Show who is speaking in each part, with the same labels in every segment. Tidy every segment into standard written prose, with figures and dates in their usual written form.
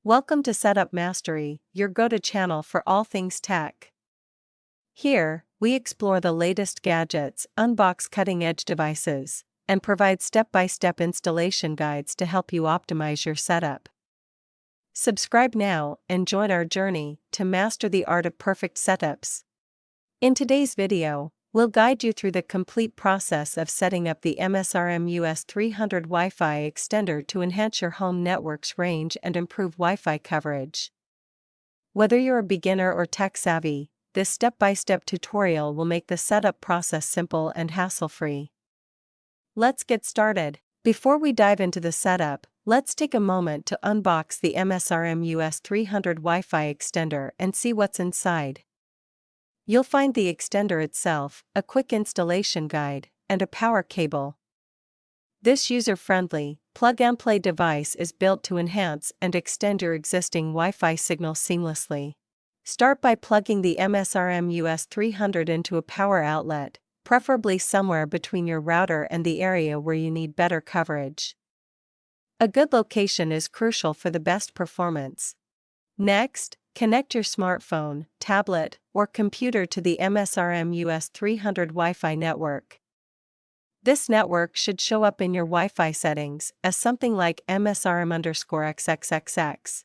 Speaker 1: Welcome to Setup Mastery, your go-to channel for all things tech. Here, we explore the latest gadgets, unbox cutting-edge devices, and provide step-by-step installation guides to help you optimize your setup. Subscribe now and join our journey to master the art of perfect setups. In today's video, we'll guide you through the complete process of setting up the MSRM US300 Wi-Fi Extender to enhance your home network's range and improve Wi-Fi coverage. Whether you're a beginner or tech-savvy, this step-by-step tutorial will make the setup process simple and hassle-free. Let's get started. Before we dive into the setup, let's take a moment to unbox the MSRM US300 Wi-Fi Extender and see what's inside. You'll find the extender itself, a quick installation guide, and a power cable. This user-friendly, plug-and-play device is built to enhance and extend your existing Wi-Fi signal seamlessly. Start by plugging the MSRM US300 into a power outlet, preferably somewhere between your router and the area where you need better coverage. A good location is crucial for the best performance. Next, connect your smartphone, tablet, or computer to the MSRM US300 Wi-Fi network. This network should show up in your Wi-Fi settings as something like MSRM_XXXX.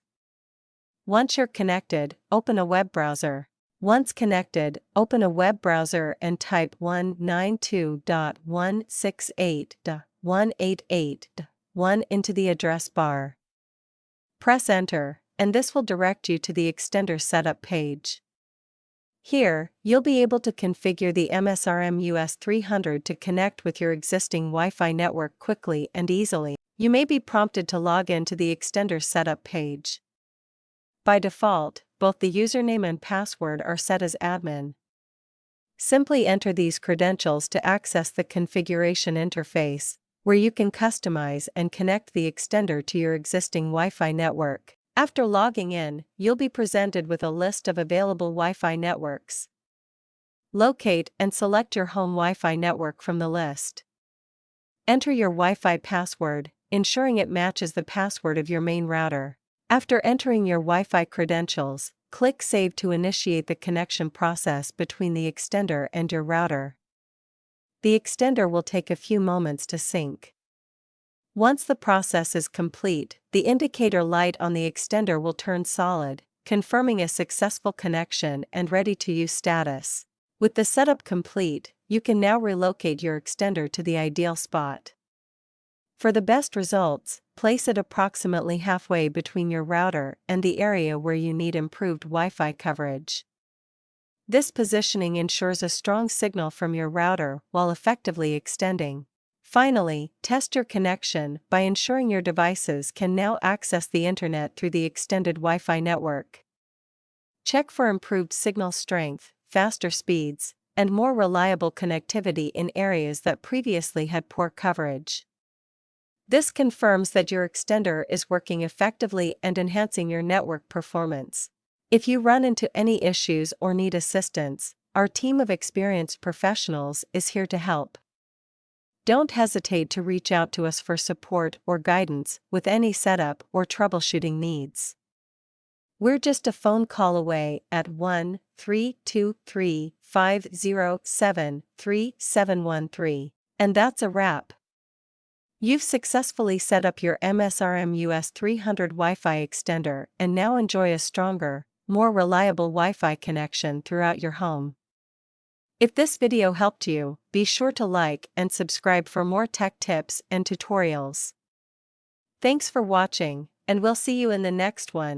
Speaker 1: Once you're connected, open a web browser. Once connected, open a web browser and type 192.168.188.1 into the address bar. Press Enter, and this will direct you to the extender setup page. Here, you'll be able to configure the MSRM US300 to connect with your existing Wi-Fi network quickly and easily. You may be prompted to log in to the extender setup page. By default, both the username and password are set as admin. Simply enter these credentials to access the configuration interface, where you can customize and connect the extender to your existing Wi-Fi network. After logging in, you'll be presented with a list of available Wi-Fi networks. Locate and select your home Wi-Fi network from the list. Enter your Wi-Fi password, ensuring it matches the password of your main router. After entering your Wi-Fi credentials, click Save to initiate the connection process between the extender and your router. The extender will take a few moments to sync. Once the process is complete, the indicator light on the extender will turn solid, confirming a successful connection and ready-to-use status. With the setup complete, you can now relocate your extender to the ideal spot. For the best results, place it approximately halfway between your router and the area where you need improved Wi-Fi coverage. This positioning ensures a strong signal from your router while effectively extending. Finally, test your connection by ensuring your devices can now access the internet through the extended Wi-Fi network. Check for improved signal strength, faster speeds, and more reliable connectivity in areas that previously had poor coverage. This confirms that your extender is working effectively and enhancing your network performance. If you run into any issues or need assistance, our team of experienced professionals is here to help. Don't hesitate to reach out to us for support or guidance with any setup or troubleshooting needs. We're just a phone call away at 1-323-507-3713. And that's a wrap. You've successfully set up your MSRM US300 Wi-Fi extender and now enjoy a stronger, more reliable Wi-Fi connection throughout your home. If this video helped you, be sure to like and subscribe for more tech tips and tutorials. Thanks for watching, and we'll see you in the next one.